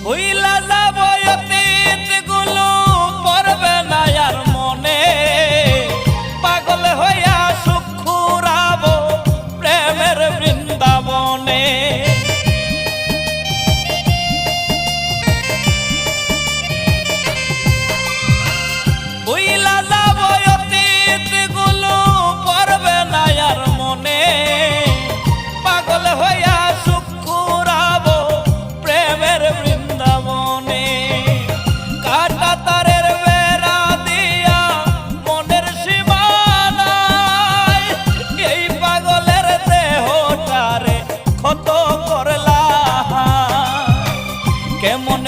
ভুইলা যাব অতীত গুলো পড়বে না আর মনে, পাগল হইয়া সুখ ফুরাবো প্রেমের বৃন্দাবনে। ভুইলা যাব অতীত গুলো পড়বে না আর মনে, পাগল হইয়া সুখ ফুরাবো প্রেমের বৃন্দাবনে। কাটা তারের বেড়া দিয়া মনের সীমানায় এই পাগলের দেহটারে ক্ষত করলা, কেমন